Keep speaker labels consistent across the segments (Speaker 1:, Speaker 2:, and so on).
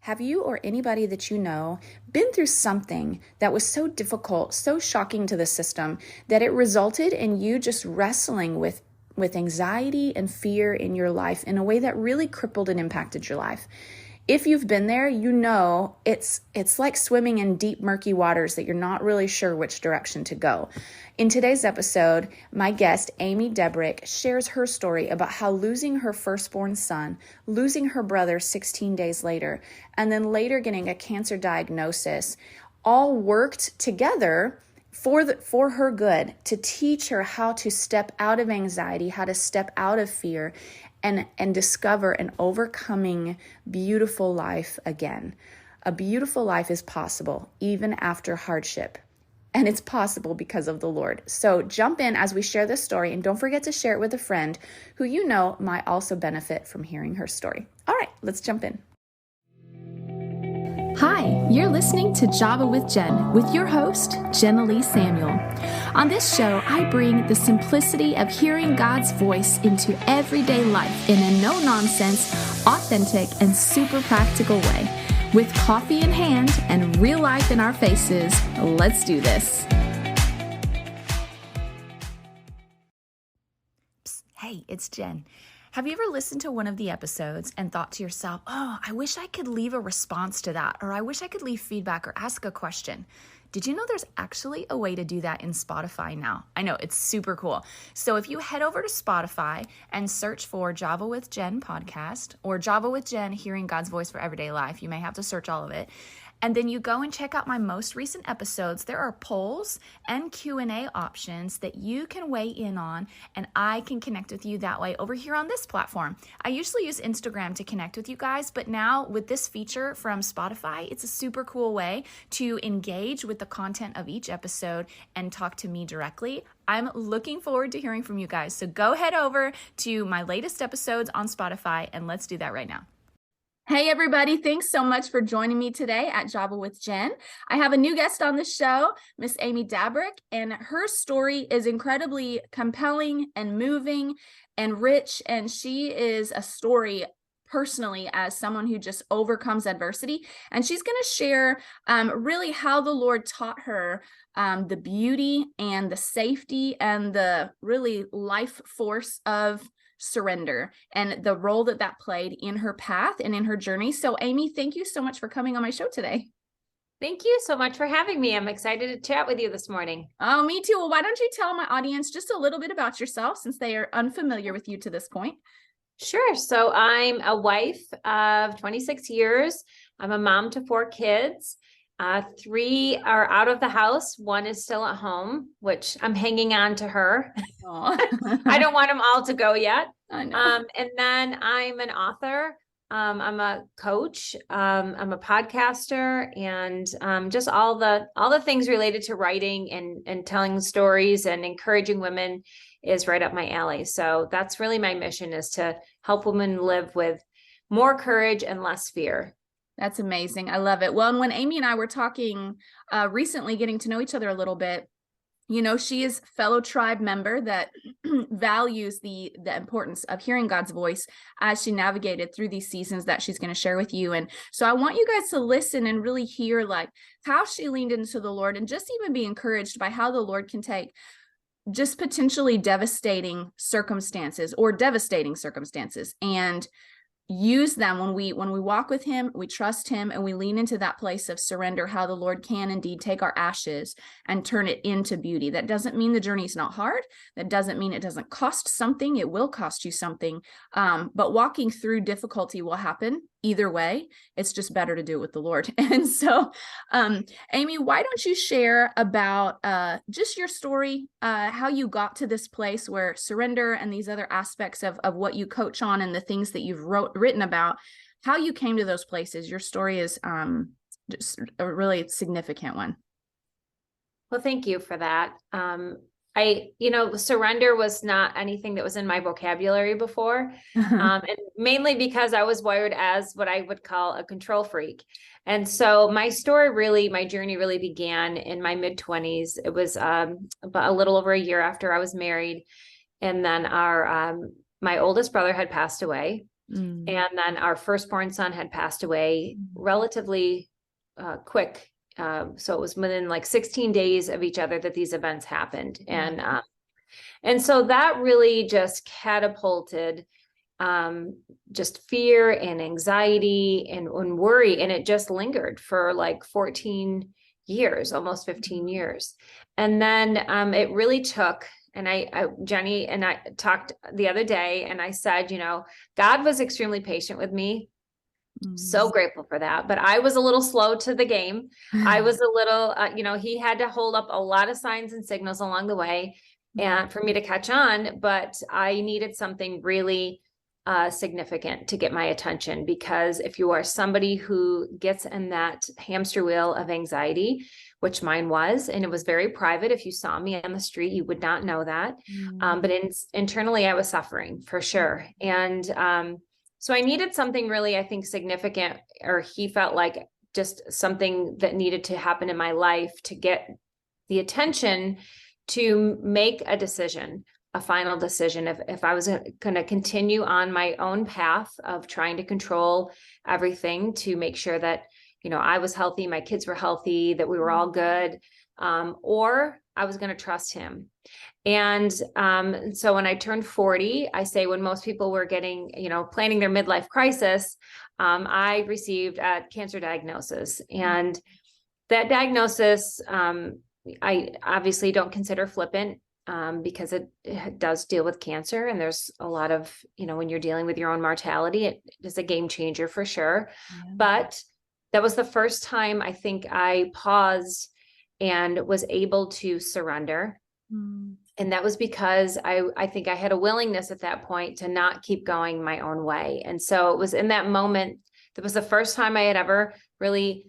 Speaker 1: Have you or anybody that you know been through something that was so difficult, so shocking to the system that it resulted in you just wrestling with anxiety and fear in your life in a way that really crippled and impacted your life? If you've been there, you know it's like swimming in deep, murky waters that you're not really sure which direction to go. In today's episode, my guest, Amy Dubrucque, shares her story about how losing her firstborn son, losing her brother 16 days later, and then later getting a cancer diagnosis, all worked together for her good to teach her how to step out of anxiety, how to step out of fear, and discover an overcoming, beautiful life again. A beautiful life is possible even after hardship. And it's possible because of the Lord. So jump in as we share this story, and don't forget to share it with a friend who you know might also benefit from hearing her story. All right, let's jump in.
Speaker 2: Hi, you're listening to Java with Jen with your host, Jenna Lee Samuel. On this show, I bring the simplicity of hearing God's voice into everyday life in a no-nonsense, authentic, and super practical way. With coffee in hand and real life in our faces, let's do this.
Speaker 1: Psst, hey, it's Jen. Have you ever listened to one of the episodes and thought to yourself, oh, I wish I could leave a response to that, or I wish I could leave feedback or ask a question? Did you know there's actually a way to do that in Spotify now? I know, it's super cool. So if you head over to Spotify and search for Java with Jen podcast or Java with Jen Hearing God's Voice for Everyday Life, you may have to search all of it. And then you go and check out my most recent episodes. There are polls and Q&A options that you can weigh in on, and I can connect with you that way over here on this platform. I usually use Instagram to connect with you guys, but now with this feature from Spotify, it's a super cool way to engage with the content of each episode and talk to me directly. I'm looking forward to hearing from you guys. So go head over to my latest episodes on Spotify, and let's do that right now. Hey, everybody. Thanks so much for joining me today at Java with Jen. I have a new guest on the show, Miss Amy Dubrucque, and her story is incredibly compelling and moving and rich, and she is a story personally as someone who just overcomes adversity, and she's going to share really how the Lord taught her the beauty and the safety and the really life force of surrender and the role that played in her path and in her journey. So Amy, thank you so much for coming on my show today.
Speaker 3: Thank you so much for having me. I'm excited to chat with you this morning.
Speaker 1: Oh, me too. Well, why don't you tell my audience just a little bit about yourself since they are unfamiliar with you to this point?
Speaker 3: Sure. So I'm a wife of 26 years. I'm a mom to 4 kids. 3 are out of the house. 1 is still at home, which I'm hanging on to her. I don't want them all to go yet.
Speaker 1: I know.
Speaker 3: And then I'm an author. I'm a coach. I'm a podcaster, and just all the things related to writing and telling stories and encouraging women is right up my alley. So that's really my mission, is to help women live with more courage and less fear.
Speaker 1: That's amazing. I love it. Well, and when Amy and I were talking recently, getting to know each other a little bit, you know, she is a fellow tribe member that values the importance of hearing God's voice as she navigated through these seasons that she's going to share with you. And so I want you guys to listen and really hear like how she leaned into the Lord, and just even be encouraged by how the Lord can take just potentially devastating circumstances and use them when we walk with him, we trust him, and we lean into that place of surrender, how the Lord can indeed take our ashes and turn it into beauty. That doesn't mean the journey is not hard. That doesn't mean it doesn't cost something. It will cost you something. But walking through difficulty will happen either way. It's just better to do it with the Lord. And so, Amy, why don't you share about just your story, how you got to this place where surrender and these other aspects of what you coach on and the things that you've written about, how you came to those places. Your story is just a really significant one.
Speaker 3: Well, thank you for that. Surrender was not anything that was in my vocabulary before. And mainly because I was wired as what I would call a control freak. And so my journey really began in my mid-20s. It was about a little over a year after I was married. And then my oldest brother had passed away.
Speaker 1: Mm.
Speaker 3: And then our firstborn son had passed away relatively quick. So it was within like 16 days of each other that these events happened. And so that really just catapulted just fear and anxiety and worry. And it just lingered for like 14 years, almost 15 years. And then it really took, and Jenny and I talked the other day, and I said, God was extremely patient with me. So grateful for that. But I was a little slow to the game. I was a little, he had to hold up a lot of signs and signals along the way and for me to catch on. But I needed something really significant to get my attention, because if you are somebody who gets in that hamster wheel of anxiety, which mine was, and it was very private. If you saw me on the street, you would not know that. But internally, I was suffering for sure. And so I needed something really, I think, significant, or he felt like just something that needed to happen in my life to get the attention to make a decision, a final decision, if I was going to continue on my own path of trying to control everything to make sure that, I was healthy, my kids were healthy, that we were all good, or I was going to trust him. And so when I turned 40, I say when most people were getting, planning their midlife crisis, I received a cancer diagnosis. And that diagnosis, I obviously don't consider flippant, because it does deal with cancer. And there's a lot of, when you're dealing with your own mortality, it is a game changer for sure. Yeah. But that was the first time I think I paused and was able to surrender. And that was because I think I had a willingness at that point to not keep going my own way. And so it was in that moment, that was the first time I had ever really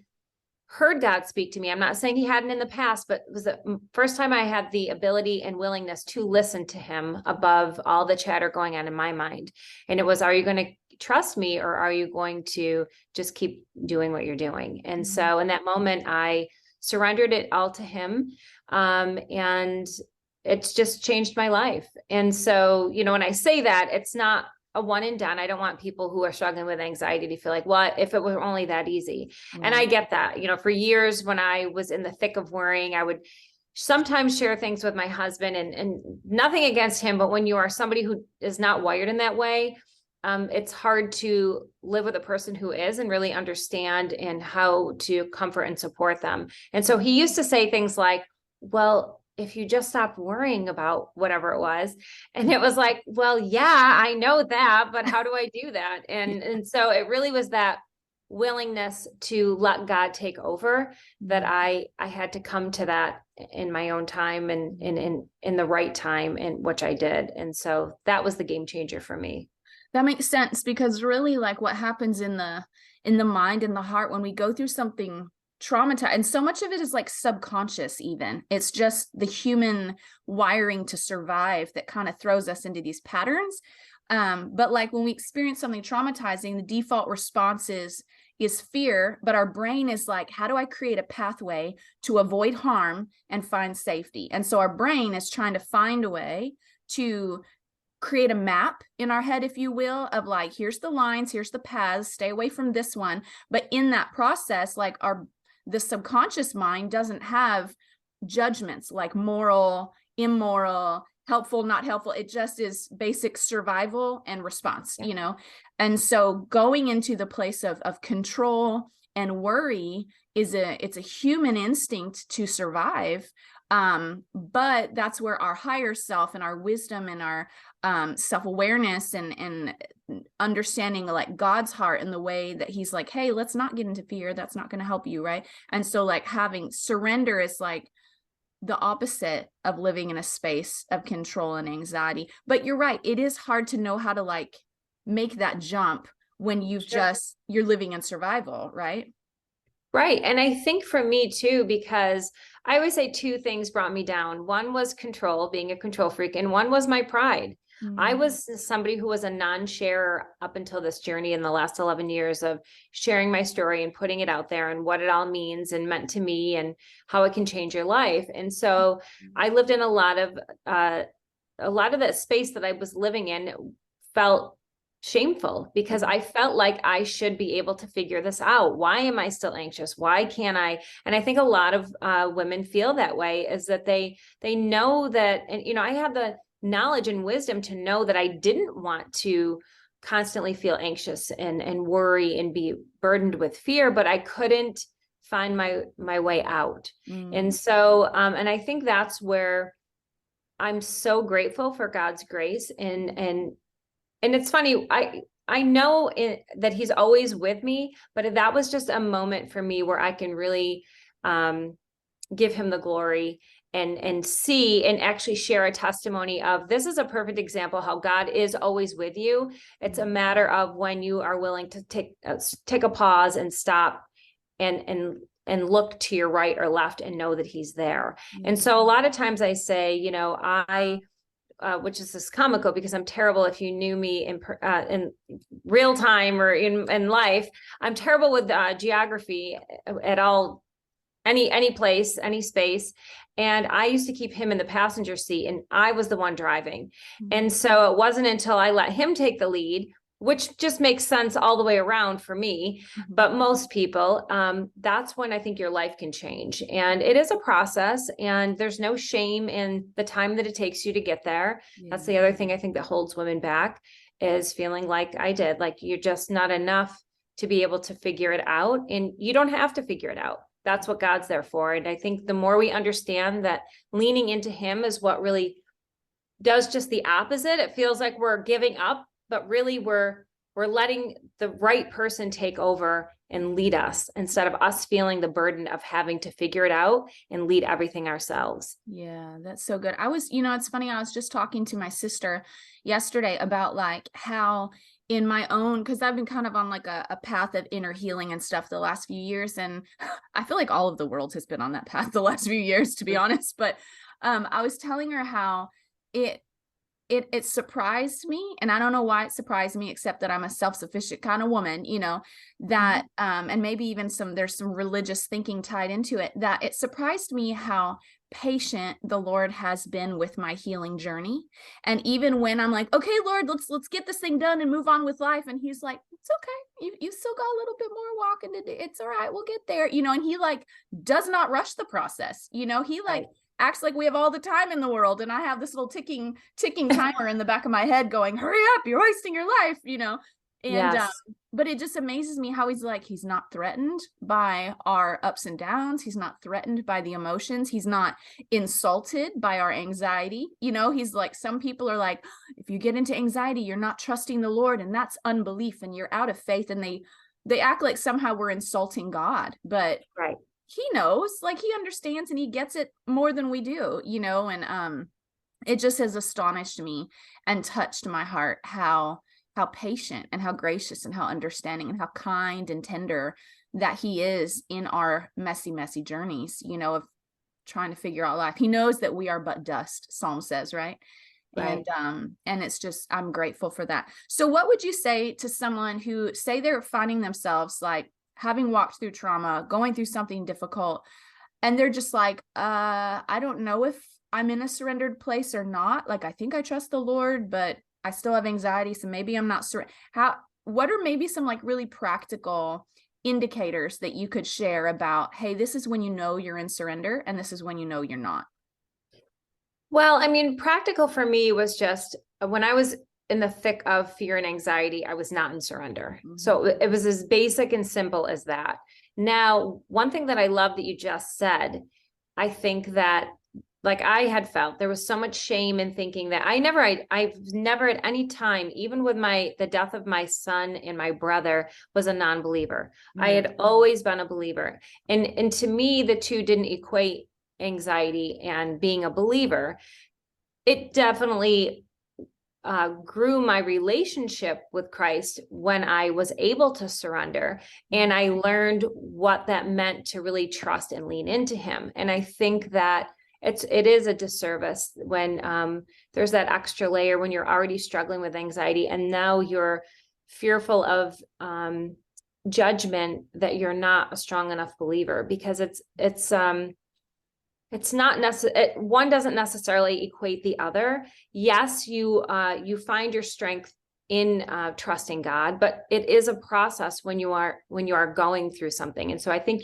Speaker 3: heard God speak to me. I'm not saying he hadn't in the past, but it was the first time I had the ability and willingness to listen to him above all the chatter going on in my mind. And it was, are you going to trust me, or are you going to just keep doing what you're doing? And so in that moment, I surrendered it all to him. And it's just changed my life. And so, when I say that, it's not a one and done. I don't want people who are struggling with anxiety to feel like, what if it were only that easy? And I get that, for years when I was in the thick of worrying, I would sometimes share things with my husband, and nothing against him, but when you are somebody who is not wired in that way, it's hard to live with a person who is and really understand and how to comfort and support them. And so he used to say things like, well, if you just stop worrying about whatever it was. And it was like, well, yeah, I know that, but how do I do that? And so it really was that willingness to let God take over that I had to come to that in my own time and in the right time, and which I did. And so that was the game changer for me.
Speaker 2: That makes sense, because really, like, what happens in the mind and the heart when we go through something traumatized, and so much of it is like subconscious, even it's just the human wiring to survive that kind of throws us into these patterns. But like when we experience something traumatizing, the default response is fear, but our brain is like, how do I create a pathway to avoid harm and find safety? And so our brain is trying to find a way to create a map in our head, if you will, of like, here's the lines, here's the paths, stay away from this one. But in that process, like the subconscious mind doesn't have judgments like moral, immoral, helpful, not helpful. It just is basic survival and response, And so going into the place of control and worry it's a human instinct to survive. But that's where our higher self and our wisdom and our self-awareness and understanding like God's heart and the way that he's like, hey, let's not get into fear. That's not going to help you. Right. And so like having surrender is like the opposite of living in a space of control and anxiety. But you're right. It is hard to know how to like make that jump when you're living in survival. Right.
Speaker 3: Right. And I think for me too, because I always say two things brought me down. One was control, being a control freak, and one was my pride. I was somebody who was a non-sharer up until this journey in the last 11 years of sharing my story and putting it out there and what it all means and meant to me and how it can change your life. And so I lived in a lot of that space that I was living in felt shameful because I felt like I should be able to figure this out. Why am I still anxious? Why can't I? And I think a lot of women feel that way, is that they know that, and I had the knowledge and wisdom to know that I didn't want to constantly feel anxious and worry and be burdened with fear, but I couldn't find my way out. And so, and I think that's where I'm so grateful for God's grace. And it's funny, I know that he's always with me, but that was just a moment for me where I can really give him the glory and see and actually share a testimony of, this is a perfect example how God is always with you. It's a matter of when you are willing to take a pause and stop and look to your right or left and know that he's there. And so a lot of times I say, which is just comical because I'm terrible. If you knew me in real time or in life, I'm terrible with geography at all, any place, any space. And I used to keep him in the passenger seat and I was the one driving. And so it wasn't until I let him take the lead, which just makes sense all the way around for me. But most people, that's when I think your life can change. And it is a process, and there's no shame in the time that it takes you to get there. That's the other thing I think that holds women back, is feeling like I did, like you're just not enough to be able to figure it out. And you don't have to figure it out. That's what God's there for. And I think the more we understand that leaning into him is what really does just the opposite. It feels like we're giving up, but really we're letting the right person take over and lead us, instead of us feeling the burden of having to figure it out and lead everything ourselves.
Speaker 2: Yeah, that's so good. It's funny. I was just talking to my sister yesterday about like how in my own, because I've been kind of on like a path of inner healing and stuff the last few years. And I feel like all of the world has been on that path the last few years, to be honest. But I was telling her how it surprised me, and I don't know why it surprised me, except that I'm a self-sufficient kind of woman, that, and maybe even there's some religious thinking tied into it, that it surprised me how patient the Lord has been with my healing journey. And even when I'm like, okay, Lord, let's get this thing done and move on with life. And he's like, it's okay. You still got a little bit more walking to do. It's all right. We'll get there, and he like does not rush the process. He like acts like we have all the time in the world. And I have this little ticking timer in the back of my head going, hurry up, you're wasting your life, And,
Speaker 3: Yes.
Speaker 2: But it just amazes me how he's not threatened by our ups and downs. He's not threatened by the emotions. He's not insulted by our anxiety. He's like, some people are like, if you get into anxiety, you're not trusting the Lord, and that's unbelief, and you're out of faith. And they act like somehow we're insulting God, but
Speaker 3: Right.
Speaker 2: he knows, like he understands, and he gets it more than we do, and it just has astonished me and touched my heart how patient and how gracious and how understanding and how kind and tender that he is in our messy journeys, of trying to figure out life. He knows that we are but dust, Psalm says, right?
Speaker 3: Right.
Speaker 2: And it's just, I'm grateful for that. So what would you say to someone who say they're finding themselves like having walked through trauma, going through something difficult, and they're just like, I don't know if I'm in a surrendered place or not. Like, I think I trust the Lord, but I still have anxiety. So maybe I'm not what are maybe some like really practical indicators that you could share about, hey, this is when you know you're in surrender, and this is when you know you're not?
Speaker 3: Well, I mean, practical for me was just when I was in the thick of fear and anxiety, I was not in surrender. So it was as basic and simple as that. Now, one thing that I love that you just said, I think that like I had felt there was so much shame in thinking that I've never at any time, even with the death of my son and my brother, was a non-believer. I had always been a believer. And to me, the two didn't equate, anxiety and being a believer. It definitely grew my relationship with Christ when I was able to surrender, and I learned what that meant to really trust and lean into him. And I think that it is a disservice when there's that extra layer when you're already struggling with anxiety, and now you're fearful of judgment that you're not a strong enough believer, because it's not necessary. One doesn't necessarily equate the other. Yes, you find your strength in trusting God, but it is a process when you are going through something. And so I think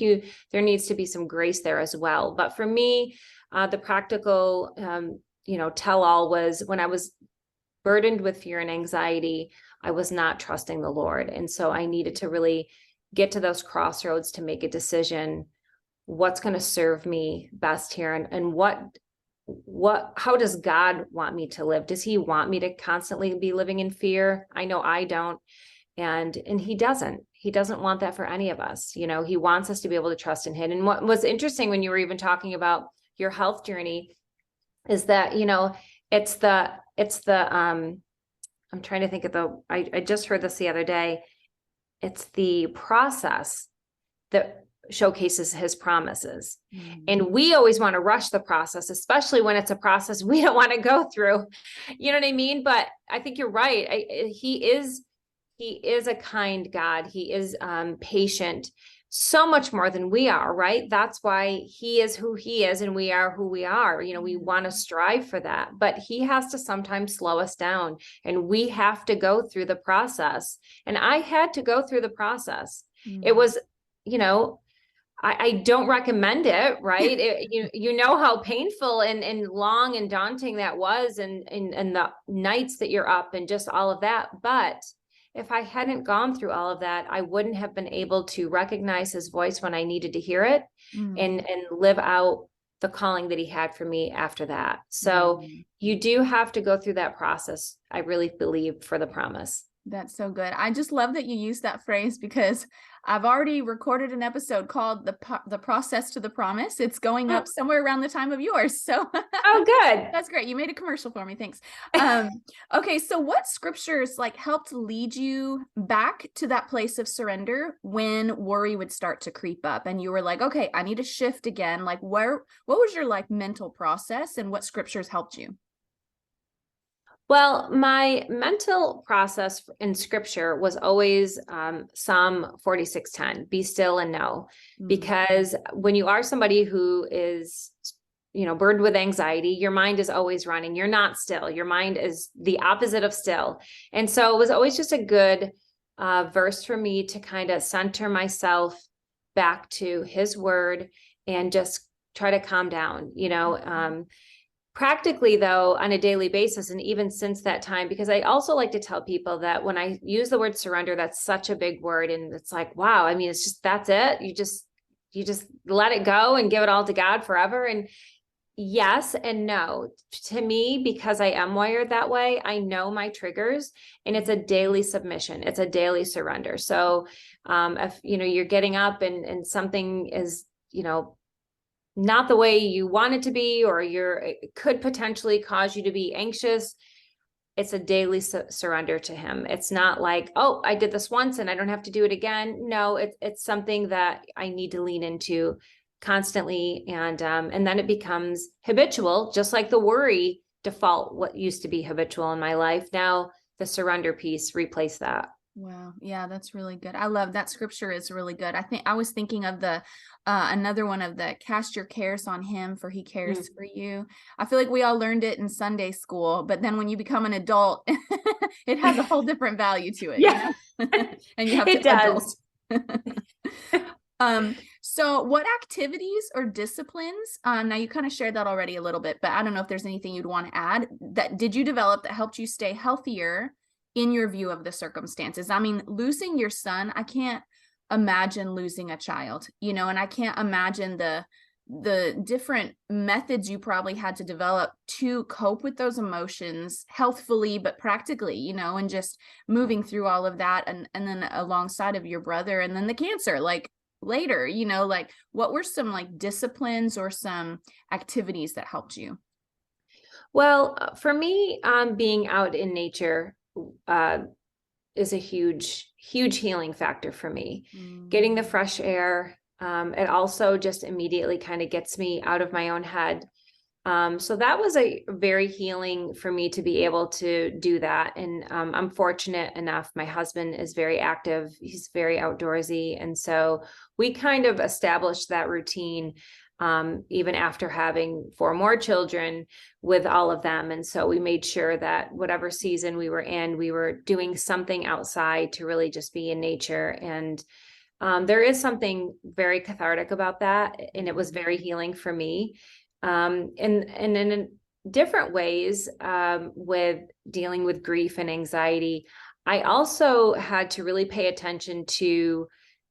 Speaker 3: there needs to be some grace there as well. But for me, the practical, tell all was when I was burdened with fear and anxiety, I was not trusting the Lord. And so I needed to really get to those crossroads to make a decision. What's going to serve me best here? And how does God want me to live? Does he want me to constantly be living in fear? I know I don't. And he doesn't want that for any of us. He wants us to be able to trust in him. And what was interesting when you were even talking about your health journey is that, it's the, I'm trying to think of I just heard this the other day. It's the process that showcases his promises. Mm-hmm. And we always want to rush the process, especially when it's a process we don't want to go through. You know what I mean? But I think you're right. He is a kind God. He is patient, so much more than we are, right? That's why he is who he is and we are who we are. We want to strive for that, but he has to sometimes slow us down, and we have to go through the process. And I had to go through the process. Mm-hmm. It was, I don't recommend it, right? You know how painful and long and daunting that was, and the nights that you're up and just all of that. But if I hadn't gone through all of that, I wouldn't have been able to recognize his voice when I needed to hear it, and live out the calling that he had for me after that. So you do have to go through that process, I really believe, for the promise.
Speaker 2: That's so good. I just love that you use that phrase, because I've already recorded an episode called the process to the promise. It's going up somewhere around the time of yours. So
Speaker 3: oh, good.
Speaker 2: That's great. You made a commercial for me. Thanks. Okay. So what scriptures helped lead you back to that place of surrender when worry would start to creep up and you were like, okay, I need to shift again. What was your mental process, and what scriptures helped you?
Speaker 3: Well, my mental process in scripture was always Psalm 46:10, be still and know, because when you are somebody who is, burdened with anxiety, your mind is always running. You're not still. Your mind is the opposite of still. And so it was always just a good verse for me to kind of center myself back to his word and just try to calm down, Practically, though, on a daily basis, and even since that time, because I also like to tell people that when I use the word surrender, that's such a big word. And it's like, wow, I mean, it's just, that's it. You just let it go and give it all to God forever. And yes and no to me, because I am wired that way. I know my triggers, and it's a daily submission. It's a daily surrender. So if, you're getting up and something is, not the way you want it to be, or it could potentially cause you to be anxious, it's a daily surrender to him. It's not like, oh, I did this once and I don't have to do it again. No, it's something that I need to lean into constantly. And then it becomes habitual, just like the worry default, what used to be habitual in my life. Now the surrender piece replaced that.
Speaker 2: Wow. Yeah, that's really good. I love that. Scripture is really good. I was thinking of the another one of the cast your cares on him, for he cares for you. I feel like we all learned it in Sunday school, but then when you become an adult, it has a whole different value to it.
Speaker 3: Yeah.
Speaker 2: And you have
Speaker 3: it
Speaker 2: to
Speaker 3: does.
Speaker 2: So what activities or disciplines, now you kind of shared that already a little bit, but I don't know if there's anything you'd want to add, that did you develop that helped you stay healthier in your view of the circumstances? I mean, losing your son, I can't imagine losing a child, and I can't imagine the different methods you probably had to develop to cope with those emotions healthfully, but practically, and just moving through all of that. And then alongside of your brother, and then the cancer, later, what were some disciplines or some activities that helped you?
Speaker 3: Well, for me, being out in nature is a huge healing factor for me. Getting the fresh air. It also just immediately kind of gets me out of my own head. So that was a very healing for me to be able to do that. And I'm fortunate enough. My husband is very active. He's very outdoorsy. And so we kind of established that routine. even after having 4 more children with all of them. And so we made sure that whatever season we were in, we were doing something outside to really just be in nature. And there is something very cathartic about that. And it was very healing for me. And in different ways, with dealing with grief and anxiety, I also had to really pay attention to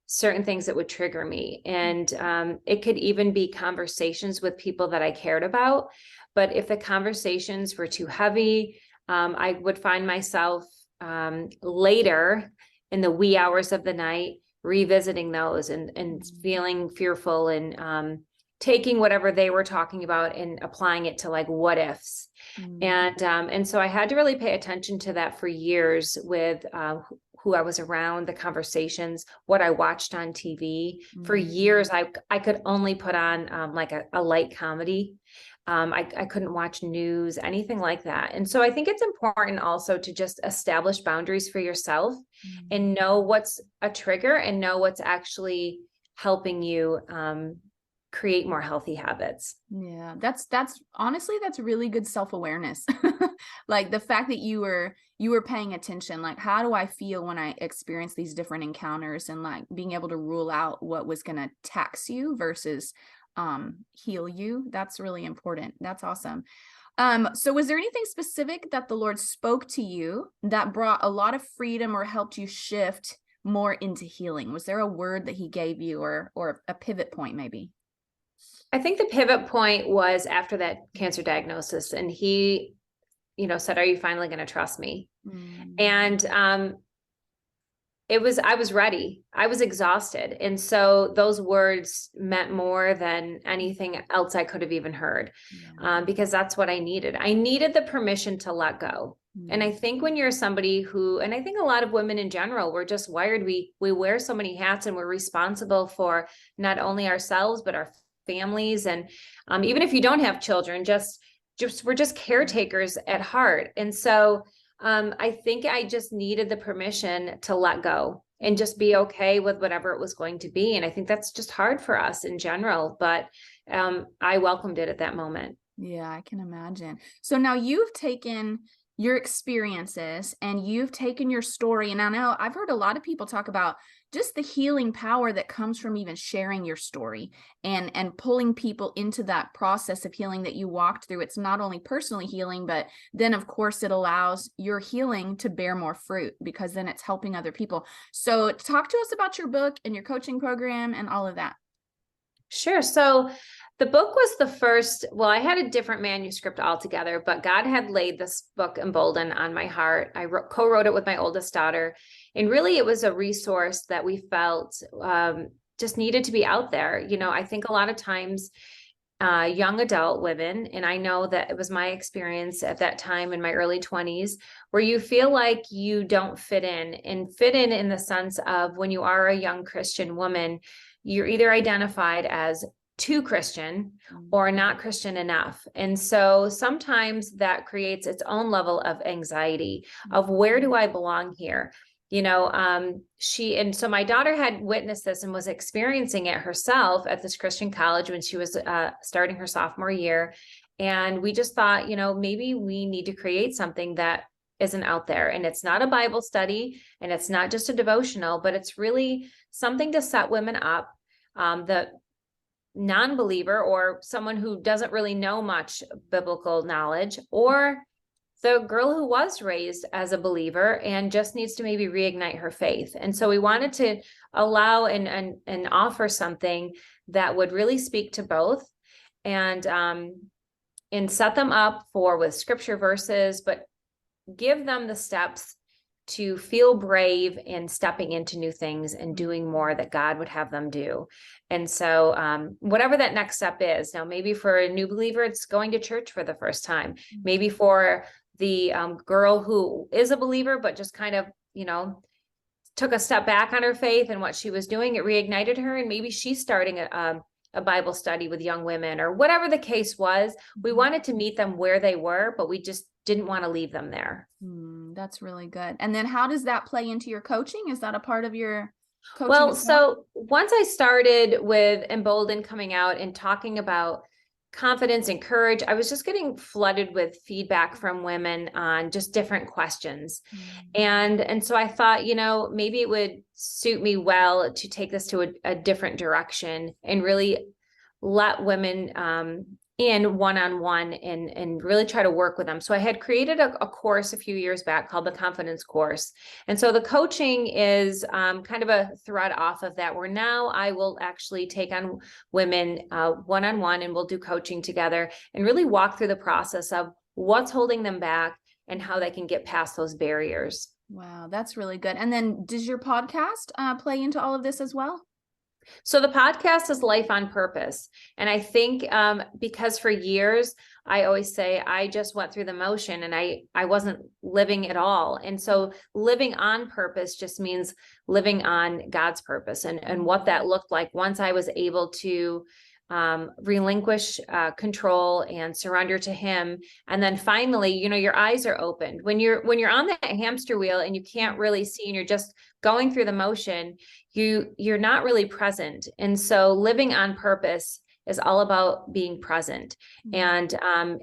Speaker 3: certain things that would trigger me. And it could even be conversations with people that I cared about. But if the conversations were too heavy, I would find myself later in the wee hours of the night revisiting those and feeling fearful and taking whatever they were talking about and applying it to like what ifs. And so I had to really pay attention to that for years with who I was around, the conversations, what I watched on TV. For years, I could only put on like a light comedy. I couldn't watch news, anything like that. And so I think it's important also to just establish boundaries for yourself and know what's a trigger and know what's actually helping you create more healthy habits.
Speaker 2: Yeah, that's honestly, that's really good self-awareness. Like the fact that you were paying attention, like, how do I feel when I experience these different encounters, and like being able to rule out what was going to tax you versus heal you. That's really important. That's awesome. So was there anything specific that the Lord spoke to you that brought a lot of freedom or helped you shift more into healing? Was there a word that he gave you or a pivot point maybe?
Speaker 3: I think the pivot point was after that cancer diagnosis, and he, said, "Are you finally going to trust me?" And I was ready. I was exhausted. And so those words meant more than anything else I could have even heard, because that's what I needed. I needed the permission to let go. And I think when you're somebody who, and I think a lot of women in general, we're just wired. We wear so many hats, and we're responsible for not only ourselves, but our families. And even if you don't have children, we're just caretakers at heart. And so I think I just needed the permission to let go and just be okay with whatever it was going to be. And I think that's just hard for us in general, but I welcomed it at that moment.
Speaker 2: Yeah, I can imagine. So now you've taken your experiences and you've taken your story. And I know I've heard a lot of people talk about just the healing power that comes from even sharing your story and pulling people into that process of healing that you walked through. It's not only personally healing, but then of course it allows your healing to bear more fruit, because then it's helping other people. So talk to us about your book and your coaching program and all of that.
Speaker 3: Sure. So the book was the first, well, I had a different manuscript altogether, but God had laid this book, Embolden, on my heart. I co-wrote it with my oldest daughter. And really, it was a resource that we felt just needed to be out there. I think a lot of times young adult women, and I know that it was my experience at that time in my early 20s, where you feel like you don't fit in the sense of when you are a young Christian woman, you're either identified as too Christian or not Christian enough. And so sometimes that creates its own level of anxiety of where do I belong here? So my daughter had witnessed this and was experiencing it herself at this Christian college when she was starting her sophomore year. And we just thought, maybe we need to create something that isn't out there. And it's not a Bible study and it's not just a devotional, but it's really something to set women up. The non-believer or someone who doesn't really know much biblical knowledge, or the girl who was raised as a believer and just needs to maybe reignite her faith. And so we wanted to allow and offer something that would really speak to both and set them up with scripture verses, but give them the steps to feel brave in stepping into new things and doing more that God would have them do. And so whatever that next step is, now maybe for a new believer, it's going to church for the first time. Maybe for the girl who is a believer, but just kind of, took a step back on her faith and what she was doing, it reignited her. And maybe she's starting a Bible study with young women, or whatever the case was. We wanted to meet them where they were, but we just didn't want to leave them there.
Speaker 2: That's really good. And then how does that play into your coaching? Is that a part of your coaching
Speaker 3: Well,
Speaker 2: as well?
Speaker 3: so once I started with Embolden coming out and talking about confidence and courage, I was just getting flooded with feedback from women on just different questions. And so I thought, maybe it would suit me well to take this to a different direction and really let women in one-on-one and really try to work with them. So I had created a course a few years back called the Confidence Course. And so the coaching is kind of a thread off of that, where now I will actually take on women one-on-one, and we'll do coaching together and really walk through the process of what's holding them back and how they can get past those barriers.
Speaker 2: Wow, that's really good. And then does your podcast play into all of this as well?
Speaker 3: So the podcast is Life on Purpose. And I think because for years, I always say I just went through the motion and I wasn't living at all. And so living on purpose just means living on God's purpose, and what that looked like once I was able to relinquish control and surrender to him. And then finally, your eyes are opened when you're on that hamster wheel and you can't really see and you're just going through the motion, you're not really present. And so living on purpose is all about being present. And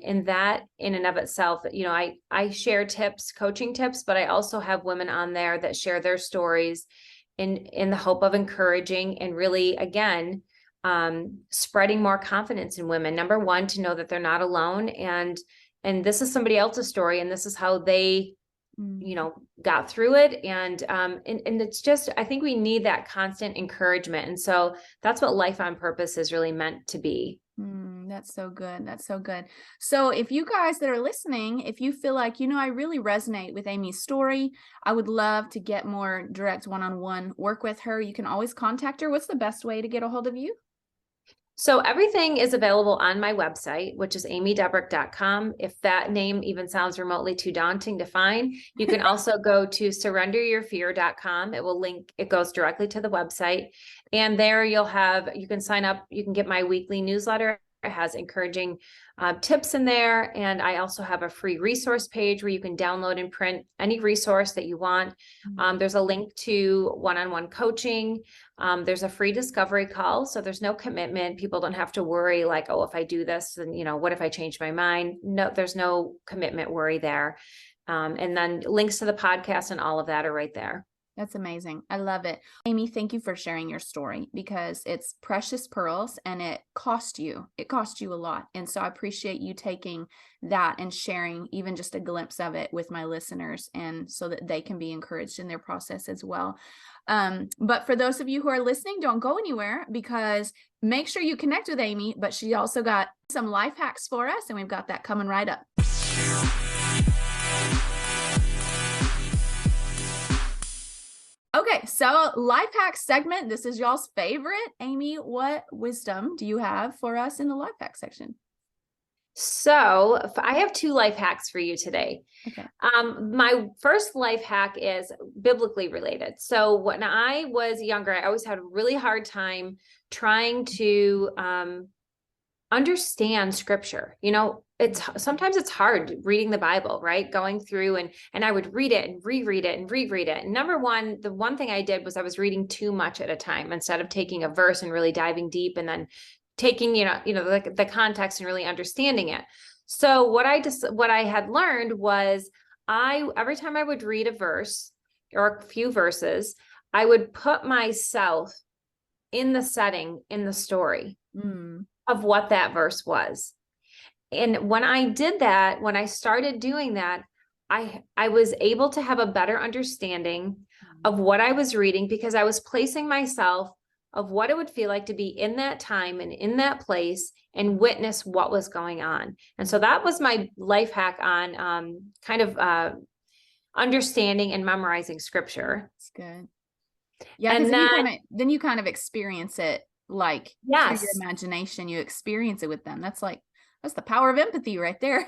Speaker 3: in that in and of itself, I share tips, coaching tips, but I also have women on there that share their stories in the hope of encouraging and really, again, spreading more confidence in women. Number one, to know that they're not alone, and this is somebody else's story, and this is how they, got through it. And it's just, I think we need that constant encouragement. And so that's what Life on Purpose is really meant to be.
Speaker 2: That's so good. That's so good. So if you guys that are listening, if you feel like, I really resonate with Amy's story, I would love to get more direct one-on-one work with her. You can always contact her. What's the best way to get a hold of you?
Speaker 3: So everything is available on my website, which is amydubrucque.com. If that name even sounds remotely too daunting to find, you can also go to surrenderyourfear.com. It goes directly to the website. And there you can sign up. You can get my weekly newsletter. It has encouraging tips in there. And I also have a free resource page where you can download and print any resource that you want. There's a link to one-on-one coaching. There's a free discovery call. So there's no commitment. People don't have to worry like, oh, if I do this, then, what if I change my mind? No, there's no commitment worry there. And then links to the podcast and all of that are right there.
Speaker 2: That's amazing. I love it. Amy, thank you for sharing your story, because it's precious pearls and it cost you a lot. And so I appreciate you taking that and sharing even just a glimpse of it with my listeners, and so that they can be encouraged in their process as well. But for those of you who are listening, don't go anywhere, because make sure you connect with Amy, but she also got some life hacks for us, and we've got that coming right up. Okay, so life hack segment. This is y'all's favorite. Amy, what wisdom do you have for us in the life hack section?
Speaker 3: So I have 2 life hacks for you today.
Speaker 2: Okay.
Speaker 3: My first life hack is biblically related. So when I was younger, I always had a really hard time trying to understand scripture. Sometimes it's hard reading the Bible, right? Going through and I would read it and reread it and reread it. And number one, the one thing I did was I was reading too much at a time instead of taking a verse and really diving deep and then taking, the context and really understanding it. So what I had learned was every time I would read a verse or a few verses, I would put myself in the setting, in the story of what that verse was. And when I did that, when I started doing that, I was able to have a better understanding of what I was reading, because I was placing myself of what it would feel like to be in that time and in that place and witness what was going on. And so that was my life hack on understanding and memorizing scripture.
Speaker 2: That's good. Yeah, and then you kind of experience it through your imagination. You experience it with them. That's the power of empathy right there.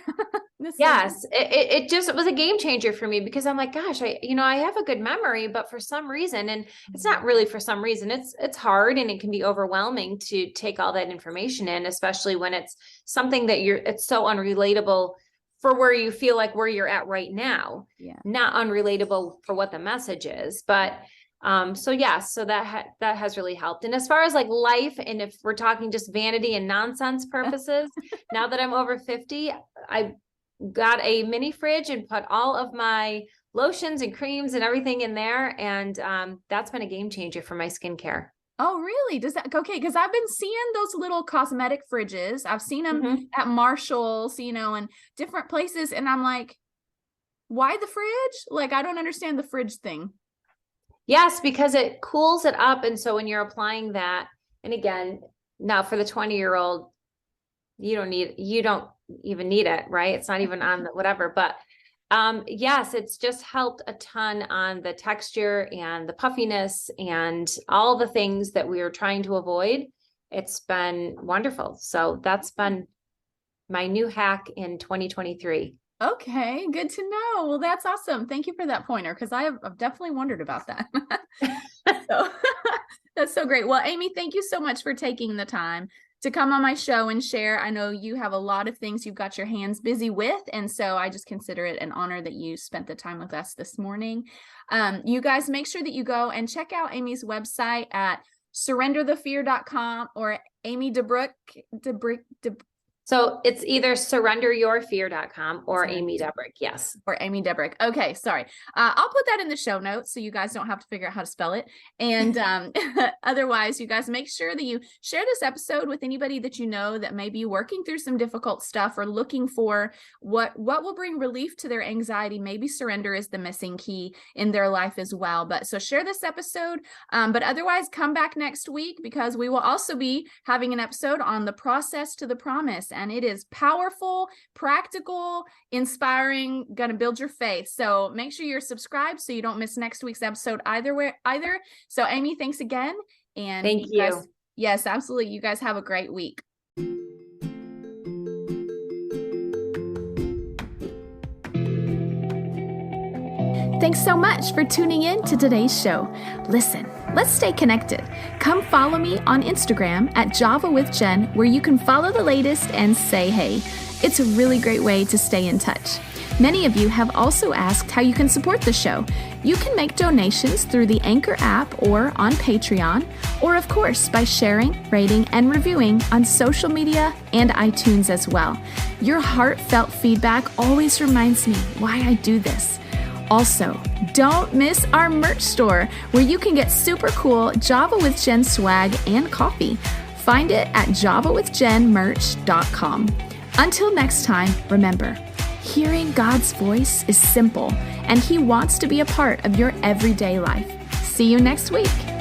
Speaker 3: Yes. It was a game changer for me, because I'm like, gosh, I have a good memory, but for some reason, and it's not really for some reason, it's hard and it can be overwhelming to take all that information in, especially when it's something that it's so unrelatable for where you feel like where you're at right now, not unrelatable for what the message is. But So that has really helped. And as far as like life, and if we're talking just vanity and nonsense purposes, now that I'm over 50, I got a mini fridge and put all of my lotions and creams and everything in there. And that's been a game changer for my skincare.
Speaker 2: Oh, really? Does that, okay. Cause I've been seeing those little cosmetic fridges. I've seen them at Marshall's, and different places. And I'm like, why the fridge? Like, I don't understand the fridge thing.
Speaker 3: Yes, because it cools it up. And so when you're applying that, and again, now for the 20-year-old, you don't even need it, right? It's not even on the whatever, but yes, it's just helped a ton on the texture and the puffiness and all the things that we were trying to avoid. It's been wonderful. So that's been my new hack in 2023.
Speaker 2: Okay, good to know. Well, that's awesome. Thank you for that pointer, because I've definitely wondered about that. So, that's so great. Well, Amy, thank you so much for taking the time to come on my show and share. I know you have a lot of things you've got your hands busy with, and so I just consider it an honor that you spent the time with us this morning. You guys make sure that you go and check out Amy's website at surrenderthefear.com or Amy Dubrucque.
Speaker 3: So it's either surrenderyourfear.com or Amy Dubrucque. Yes.
Speaker 2: Or Amy Dubrucque. Okay. Sorry. I'll put that in the show notes so you guys don't have to figure out how to spell it. And otherwise, you guys make sure that you share this episode with anybody that you know that may be working through some difficult stuff or looking for what will bring relief to their anxiety. Maybe surrender is the missing key in their life as well. But so share this episode. But otherwise, come back next week, because we will also be having an episode on the process to the promise. And it is powerful, practical, inspiring, going to build your faith. So make sure you're subscribed so you don't miss next week's episode either. So Amy, thanks again. And
Speaker 3: thank you.
Speaker 2: Guys, yes, absolutely. You guys have a great week. Thanks so much for tuning in to today's show. Listen, let's stay connected. Come follow me on Instagram at Java with Jen, where you can follow the latest and say hey. It's a really great way to stay in touch. Many of you have also asked how you can support the show. You can make donations through the Anchor app or on Patreon, or of course by sharing, rating, and reviewing on social media and iTunes as well. Your heartfelt feedback always reminds me why I do this. Also, don't miss our merch store, where you can get super cool Java with Jen swag and coffee. Find it at javawithjenmerch.com. Until next time, remember, hearing God's voice is simple, and He wants to be a part of your everyday life. See you next week.